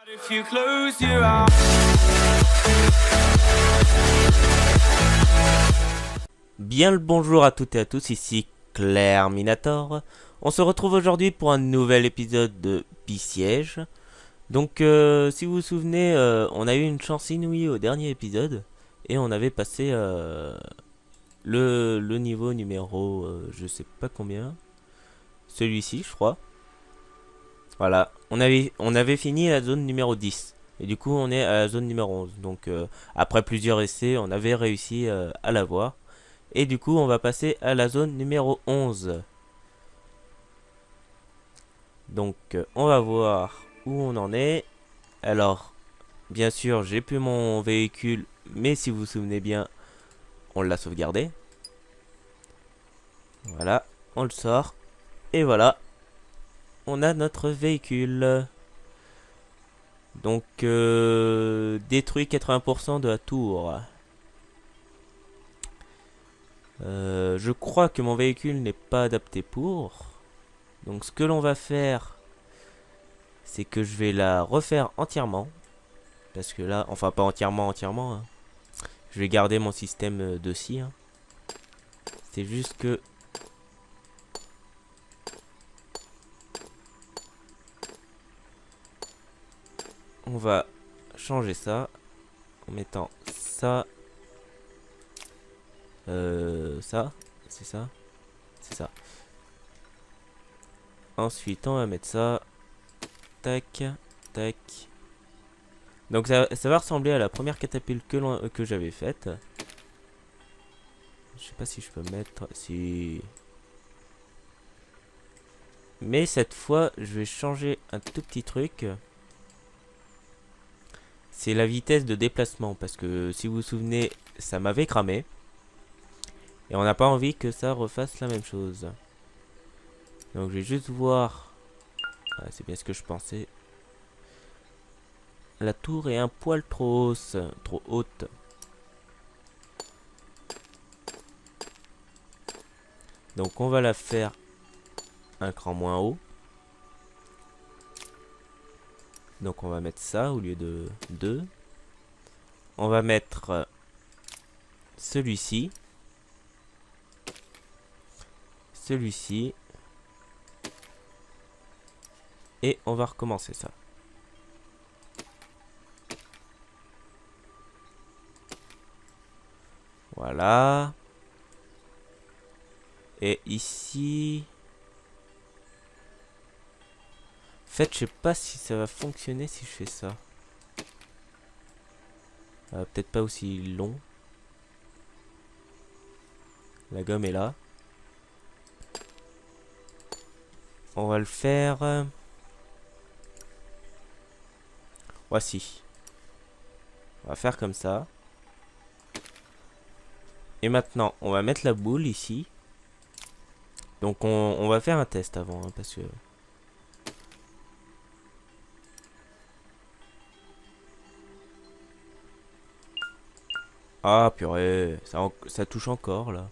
If you close your eyes. Bien le bonjour à toutes et à tous, ici Claire Minator. On se retrouve aujourd'hui pour un nouvel épisode de Pisiège. Donc si vous vous souvenez, on a eu une chance inouïe au dernier épisode. Et on avait passé le niveau numéro je sais pas combien. Celui-ci je crois. Voilà, on avait fini la zone numéro 10. Et du coup on est à la zone numéro 11. Donc après plusieurs essais, on avait réussi à l'avoir. Et du coup, on va passer à la zone numéro 11. Donc, on va voir où on en est. Alors, bien sûr, j'ai plus mon véhicule, mais si vous vous souvenez bien, on l'a sauvegardé. Voilà, on le sort. Et voilà, on a notre véhicule. Donc, détruit 80% de la tour. Je crois que mon véhicule n'est pas adapté pour. Donc ce que l'on va faire, c'est que je vais la refaire entièrement. Parce que là, enfin pas entièrement, hein. Je vais garder mon système de scie. Hein. C'est juste que... On va changer ça. En mettant ça. Ça. C'est ça. C'est ça. Ensuite, on va mettre ça. Tac. Tac. Donc ça va ressembler à la première catapulte que j'avais faite. Je sais pas si je peux mettre... Si... Mais cette fois, je vais changer un tout petit truc. C'est la vitesse de déplacement. Parce que si vous vous souvenez, ça m'avait cramé. Et on n'a pas envie que ça refasse la même chose. Donc je vais juste voir. Ah, c'est bien ce que je pensais. La tour est un poil trop haute. Donc on va la faire un cran moins haut. Donc on va mettre ça au lieu de 2. On va mettre celui-ci. Celui-ci. Et on va recommencer ça. Voilà. Et ici... En fait, je sais pas si ça va fonctionner si je fais ça. Peut-être pas aussi long. La gomme est là. On va le faire... Voici. On va faire comme ça. Et maintenant, on va mettre la boule ici. Donc on va faire un test avant, hein, parce que... Ah purée, ça touche encore là.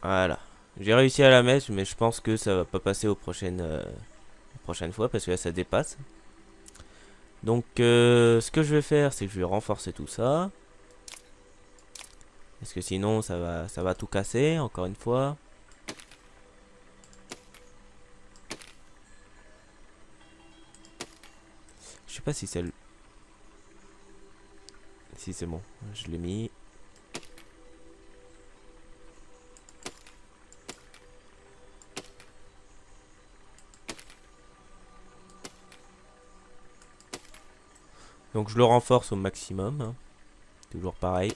Voilà. J'ai réussi à la mettre, mais je pense que ça va pas passer aux prochaines fois, parce que là ça dépasse. Donc ce que je vais faire, c'est que je vais renforcer tout ça. Parce que sinon ça va tout casser, encore une fois. Je sais pas si c'est le... Si c'est bon, je l'ai mis. Donc je le renforce au maximum. Hein. Toujours pareil.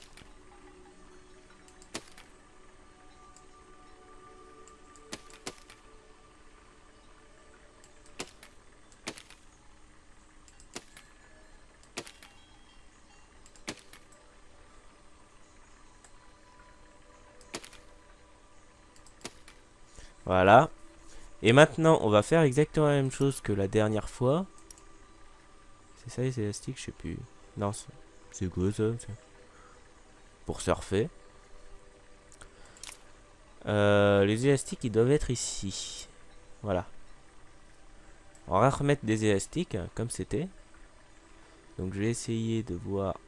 Voilà. Et maintenant, on va faire exactement la même chose que la dernière fois. C'est ça les élastiques, je sais plus. Non, c'est quoi ça? Pour surfer. Les élastiques, ils doivent être ici. Voilà. On va remettre des élastiques, comme c'était. Donc je vais essayer de voir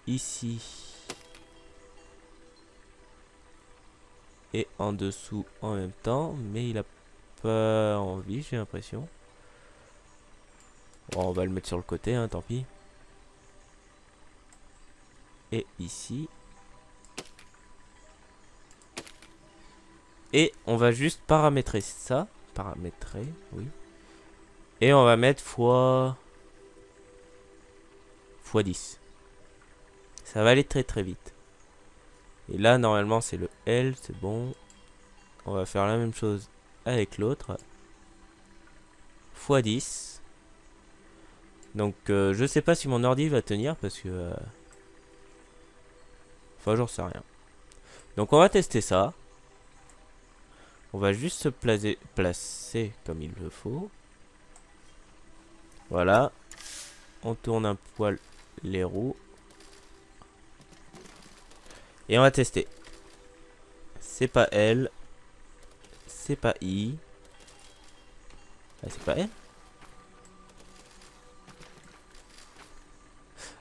ici. Et en dessous en même temps. Mais il a pas envie, j'ai l'impression. Bon, on va le mettre sur le côté, hein, tant pis. Et ici. Et on va juste paramétrer ça. Paramétrer, oui. Et on va mettre x 10. Ça va aller très très vite. Et là, normalement, c'est le L, c'est bon. On va faire la même chose avec l'autre. X 10. Donc, je sais pas si mon ordi va tenir parce que... Enfin, j'en sais rien. Donc, on va tester ça. On va juste se placer comme il le faut. Voilà. On tourne un poil les roues. Et on va tester. C'est pas L. C'est pas I. Ah, c'est pas L.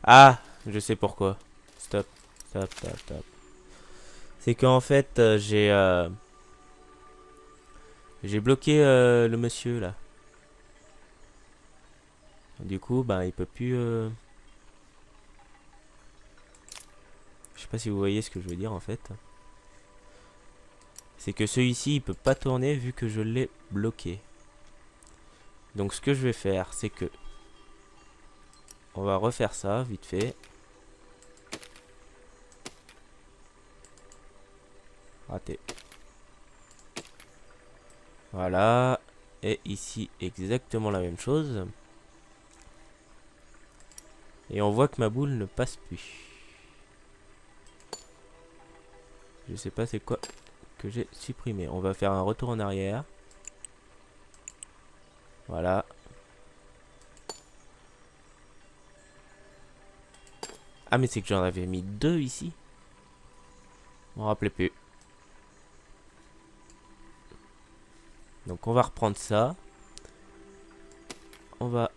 Ah, je sais pourquoi. Stop, stop, stop, stop. C'est qu'en fait, j'ai bloqué le monsieur là. Du coup, bah, il peut plus. Je sais pas si vous voyez ce que je veux dire en fait. C'est que celui-ci, il peut pas tourner vu que je l'ai bloqué. Donc, ce que je vais faire, c'est que on va refaire ça vite fait. Raté. Voilà. Et ici, exactement la même chose. Et on voit que ma boule ne passe plus. Je sais pas c'est quoi que j'ai supprimé. On va faire un retour en arrière. Voilà. Ah mais c'est que j'en avais mis 2 ici. Je m'en rappelais plus. Donc on va reprendre ça. On va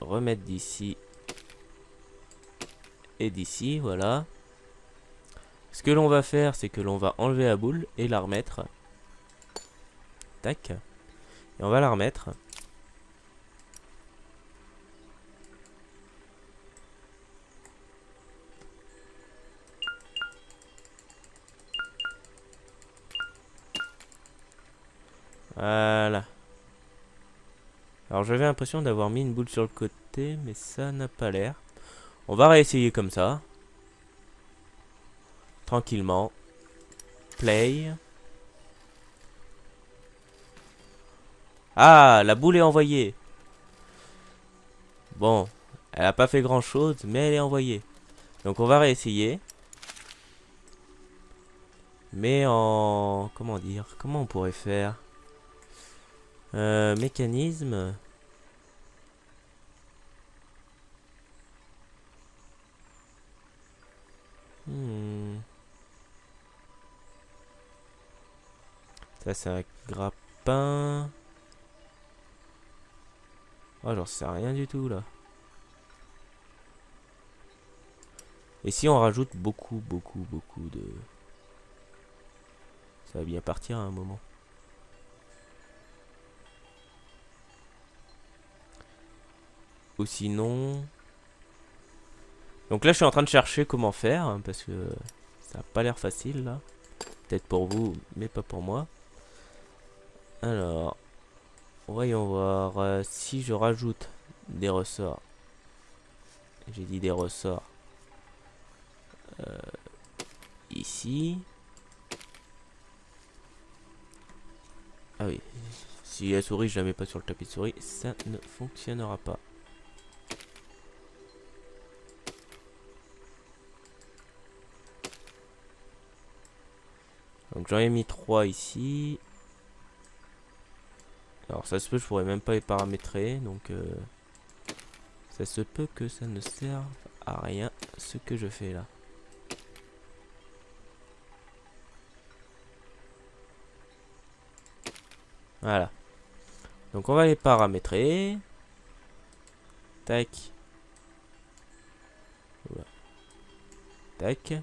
remettre d'ici et d'ici, voilà. Ce que l'on va faire, c'est que l'on va enlever la boule et la remettre. Tac. Et on va la remettre. Voilà. Alors j'avais l'impression d'avoir mis une boule sur le côté, mais ça n'a pas l'air. On va réessayer comme ça. Tranquillement. Play. Ah, la boule est envoyée. Bon, elle a pas fait grand chose, mais elle est envoyée. Donc on va réessayer. Mais en... Comment dire? Comment on pourrait faire? Mécanisme. Ça c'est un grappin. Oh, j'en sais rien du tout là. Et si on rajoute beaucoup de... Ça va bien partir à un moment. Ou sinon... Donc là je suis en train de chercher comment faire, hein, parce que ça n'a pas l'air facile là. Peut-être pour vous, mais pas pour moi. Alors, voyons voir si je rajoute des ressorts. J'ai dit des ressorts. Ici. Ah oui. Si la souris, je la mets pas sur le tapis de souris, ça ne fonctionnera pas. Donc j'en ai mis 3 ici. Alors ça se peut, je pourrais même pas les paramétrer. Donc ça se peut que ça ne serve à rien ce que je fais là. Voilà. Donc on va les paramétrer. Tac. Voilà. Tac.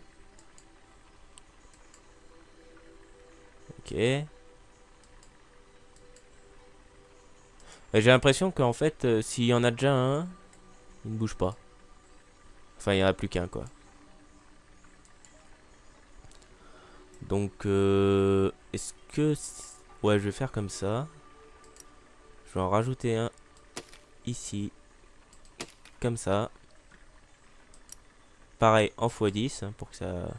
Ok. J'ai l'impression qu'en fait, s'il y en a déjà un, il ne bouge pas. Enfin, il n'y en a plus qu'un, quoi. Donc, est-ce que... Ouais, je vais faire comme ça. Je vais en rajouter un ici. Comme ça. Pareil, en x10, hein, pour que ça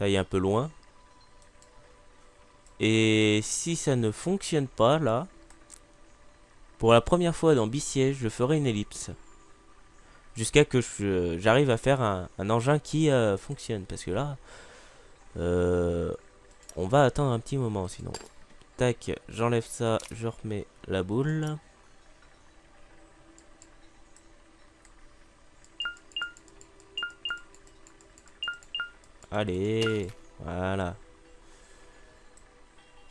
aille un peu loin. Et si ça ne fonctionne pas, là, pour la première fois dans Bisiège, je ferai une ellipse. Jusqu'à que j'arrive à faire un engin qui fonctionne. Parce que là, on va attendre un petit moment sinon. Tac, j'enlève ça, je remets la boule. Allez, voilà.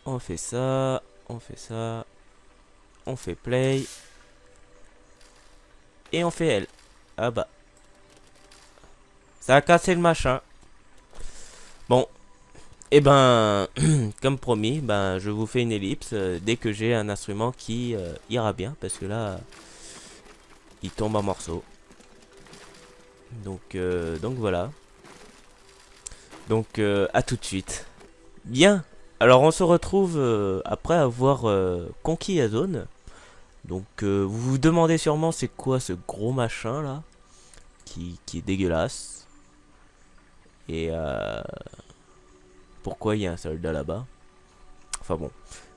On fait ça, on fait ça. On fait play. Et on fait L. Ah bah. Ça a cassé le machin. Bon. Et ben, comme promis, ben, je vous fais une ellipse dès que j'ai un instrument qui ira bien. Parce que là, il tombe en morceaux. Donc voilà. Donc à tout de suite. Bien. Alors on se retrouve après avoir conquis la zone. Donc vous vous demandez sûrement c'est quoi ce gros machin là qui est dégueulasse. Et pourquoi il y a un soldat là-bas. Enfin bon.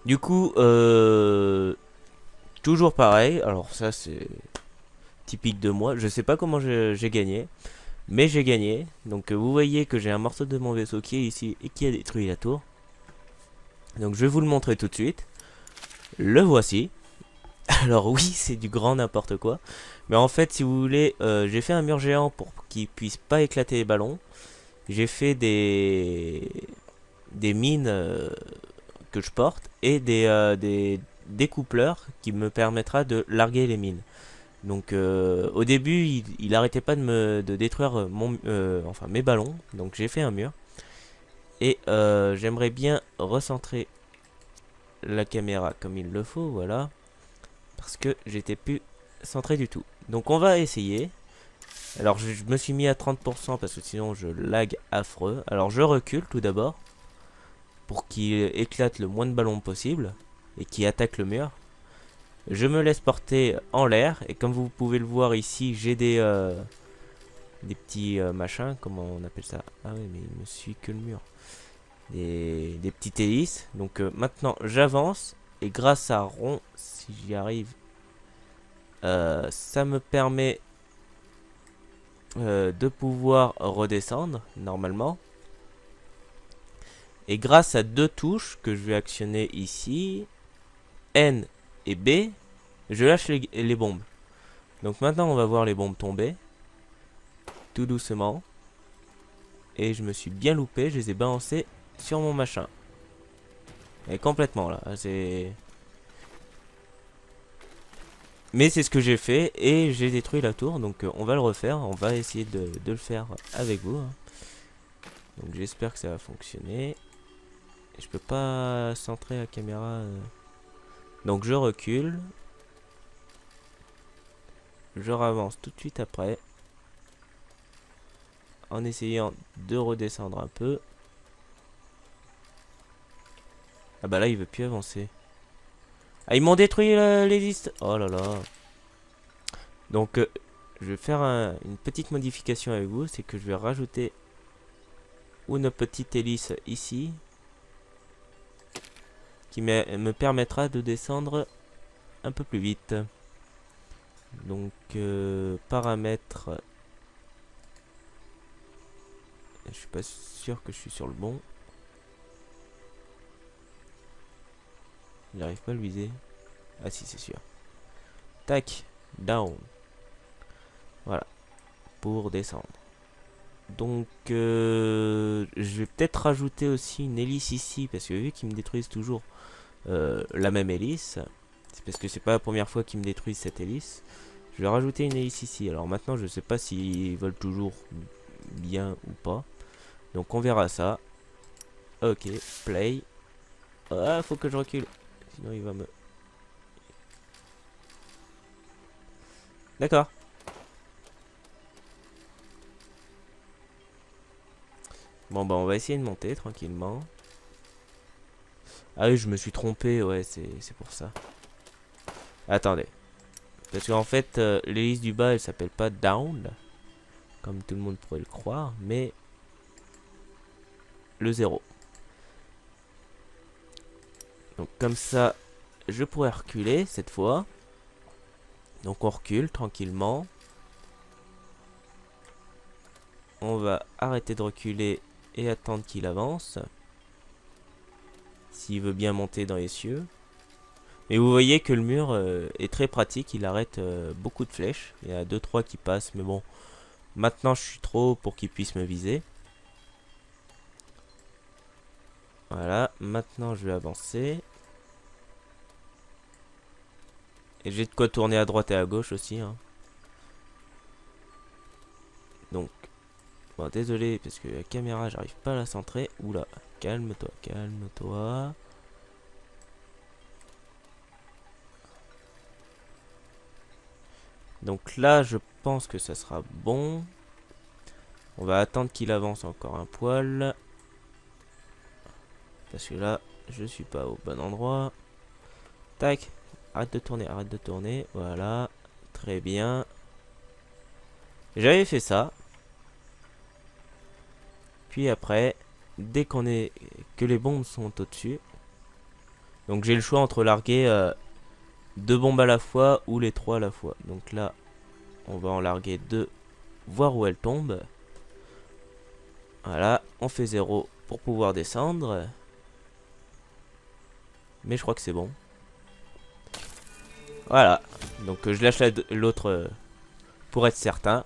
Du coup, toujours pareil. Alors ça c'est typique de moi. Je sais pas comment j'ai gagné. Mais j'ai gagné. Donc vous voyez que j'ai un morceau de mon vaisseau qui est ici et qui a détruit la tour. Donc je vais vous le montrer tout de suite. Le voici. Alors oui, c'est du grand n'importe quoi. Mais en fait, si vous voulez, j'ai fait un mur géant pour qu'il puisse pas éclater les ballons. J'ai fait des mines que je porte et des découpleurs qui me permettra de larguer les mines. Donc au début, il arrêtait pas de détruire enfin mes ballons. Donc j'ai fait un mur. Et j'aimerais bien recentrer la caméra comme il le faut, voilà. Parce que j'étais plus centré du tout. Donc on va essayer. Alors je me suis mis à 30% parce que sinon je lag affreux. Alors je recule tout d'abord. Pour qu'il éclate le moins de ballons possible. Et qu'il attaque le mur. Je me laisse porter en l'air. Et comme vous pouvez le voir ici, j'ai des petits machins. Comment on appelle ça? Ah oui, mais il me suit que le mur. Des petites hélices. Donc maintenant j'avance. Et grâce à rond, si j'y arrive, ça me permet de pouvoir redescendre normalement. Et grâce à deux touches que je vais actionner ici, N et B, je lâche les bombes. Donc maintenant on va voir les bombes tomber. Tout doucement. Et je me suis bien loupé, je les ai balancées sur mon machin. Et complètement là, c'est... Mais c'est ce que j'ai fait et j'ai détruit la tour. Donc on va le refaire, on va essayer de le faire avec vous. Hein. Donc j'espère que ça va fonctionner. Et je peux pas centrer la caméra. Donc je recule. Je avance tout de suite après. En essayant de redescendre un peu. Ah bah là il veut plus avancer. Ah ils m'ont détruit l'hélice. Oh là là. Donc je vais faire une petite modification avec vous. C'est que je vais rajouter une petite hélice ici. Qui me permettra de descendre un peu plus vite. Donc paramètres. Je suis pas sûr que je suis sur le bon. Il n'arrive pas à le viser. Ah si, c'est sûr. Tac, down. Voilà. Pour descendre. Donc je vais peut-être rajouter aussi une hélice ici. Parce que vu qu'ils me détruisent toujours la même hélice. C'est parce que c'est pas la première fois qu'ils me détruisent cette hélice. Je vais rajouter une hélice ici. Alors maintenant, je sais pas s'ils volent toujours bien ou pas. Donc on verra ça. Ok, play. Ah, faut que je recule. Sinon il va me... D'accord. Bon bah on va essayer de monter tranquillement. Ah oui, je me suis trompé, ouais, c'est pour ça. Attendez. Parce qu'en fait, l'hélice du bas, elle s'appelle pas down, comme tout le monde pourrait le croire, mais le 0. Donc comme ça, je pourrais reculer cette fois. Donc on recule tranquillement. On va arrêter de reculer et attendre qu'il avance. S'il veut bien monter dans les cieux. Mais vous voyez que le mur est très pratique, il arrête beaucoup de flèches. Il y a 2-3 qui passent, mais bon. Maintenant je suis trop haut pour qu'il puisse me viser. Voilà, maintenant je vais avancer. Et j'ai de quoi tourner à droite et à gauche aussi. Hein. Donc, bon, désolé parce que la caméra j'arrive pas à la centrer. Oula, calme-toi, calme-toi. Donc là, je pense que ça sera bon. On va attendre qu'il avance encore un poil. Parce que là, je suis pas au bon endroit. Tac. Arrête de tourner, arrête de tourner. Voilà. Très bien. J'avais fait ça. Puis après, dès qu'on est que les bombes sont au-dessus. Donc j'ai le choix entre larguer 2 bombes à la fois ou les 3 à la fois. Donc là, on va en larguer 2, voir où elles tombent. Voilà, on fait 0 pour pouvoir descendre. Mais je crois que c'est bon. Voilà, donc je lâche l'autre pour être certain.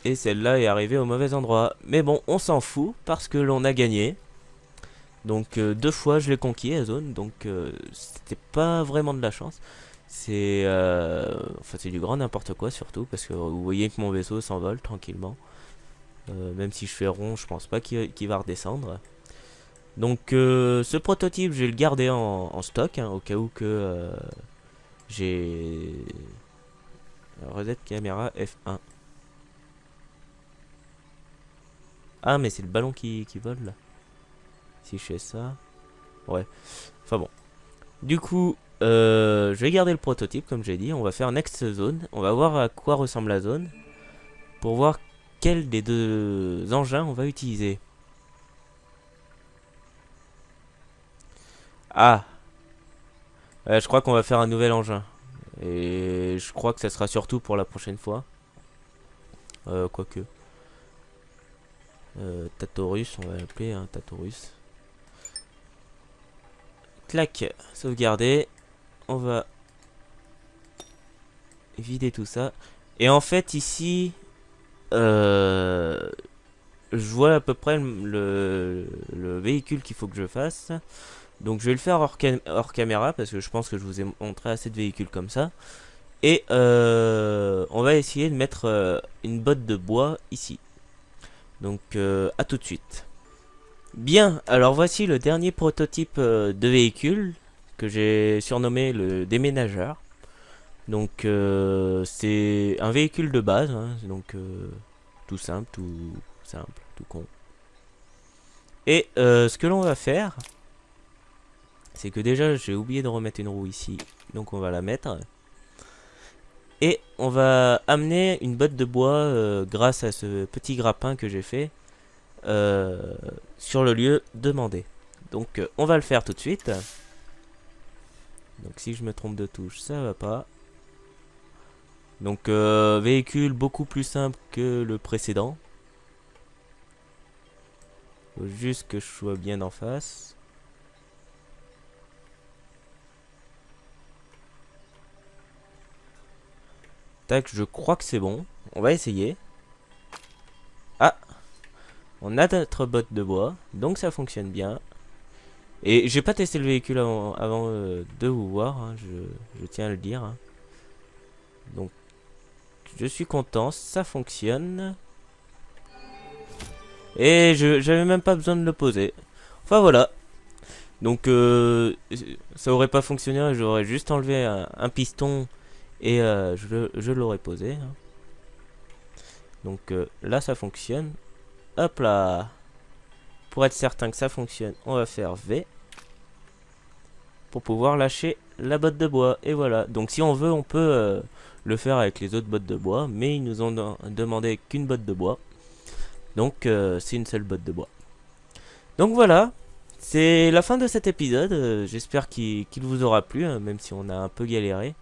Et celle-là est arrivée au mauvais endroit. Mais bon, on s'en fout parce que l'on a gagné. Donc 2 fois je l'ai conquis la zone. Donc c'était pas vraiment de la chance. C'est enfin c'est du grand n'importe quoi surtout. Parce que vous voyez que mon vaisseau s'envole tranquillement. Même si je fais rond, je pense pas qu'il va redescendre. Donc ce prototype je vais le garder en stock. Hein, au cas où que j'ai... Reset caméra F1. Ah mais c'est le ballon qui vole là. Si je fais ça. Ouais. Enfin bon. Du coup, je vais garder le prototype comme j'ai dit. On va faire next zone. On va voir à quoi ressemble la zone. Pour voir quel des 2 engins on va utiliser. Ah. Je crois qu'on va faire un nouvel engin. Et je crois que ça sera surtout pour la prochaine fois. Quoique. Tatorus, on va l'appeler, hein, Tatorus. Clac, sauvegarder. On va vider tout ça. Et en fait, ici, je vois à peu près le véhicule qu'il faut que je fasse. Donc je vais le faire hors caméra parce que je pense que je vous ai montré assez de véhicules comme ça. Et on va essayer de mettre une botte de bois ici. Donc à tout de suite. Bien, alors voici le dernier prototype de véhicule que j'ai surnommé le déménageur. Donc c'est un véhicule de base, hein, donc tout simple, tout con. Et ce que l'on va faire, c'est que déjà j'ai oublié de remettre une roue ici, donc on va la mettre. Et on va amener une botte de bois grâce à ce petit grappin que j'ai fait sur le lieu demandé. Donc on va le faire tout de suite. Donc si je me trompe de touche, ça va pas. Donc véhicule beaucoup plus simple que le précédent. Faut juste que je sois bien en face. Tac, je crois que c'est bon. On va essayer. Ah, On a notre botte de bois, donc ça fonctionne bien. Et j'ai pas testé le véhicule avant de vous voir, hein, je tiens à le dire. Hein. Donc je suis content, ça fonctionne. Et j'avais même pas besoin de le poser. Enfin voilà. Donc ça aurait pas fonctionné, j'aurais juste enlevé un piston et je l'aurais posé. Hein. Donc là ça fonctionne. Hop là. Pour être certain que ça fonctionne, on va faire V. Pour pouvoir lâcher la botte de bois. Et voilà. Donc si on veut, on peut le faire avec les autres bottes de bois. Mais ils nous ont demandé qu'une botte de bois. Donc c'est une seule botte de bois. Donc voilà. C'est la fin de cet épisode. J'espère qu'il vous aura plu. Hein, même si on a un peu galéré.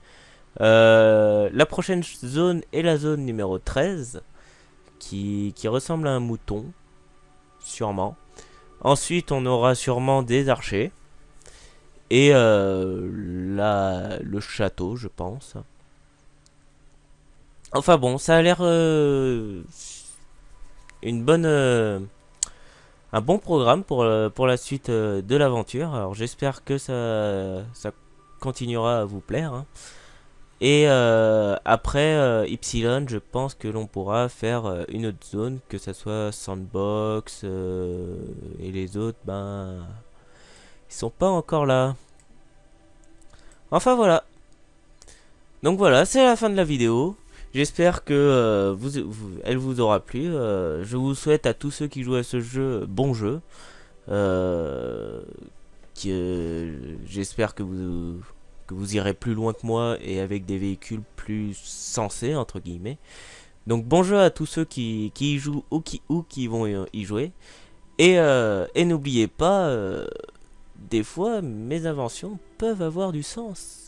La prochaine zone est la zone numéro 13. Qui ressemble à un mouton. Sûrement. Ensuite on aura sûrement des archers. Et le château, je pense. Enfin bon, ça a l'air une bonne, un bon programme pour la suite de l'aventure. Alors j'espère que ça continuera à vous plaire. Hein. Et après Ypsilon, je pense que l'on pourra faire une autre zone, que ça soit Sandbox et les autres, ben ils sont pas encore là. Enfin voilà. Donc voilà, c'est la fin de la vidéo. J'espère que elle vous aura plu. Je vous souhaite à tous ceux qui jouent à ce jeu, bon jeu. J'espère que vous irez plus loin que moi et avec des véhicules plus sensés, entre guillemets. Donc bon jeu à tous ceux qui y jouent ou qui vont y jouer. Et n'oubliez pas, des fois mes inventions peuvent avoir du sens.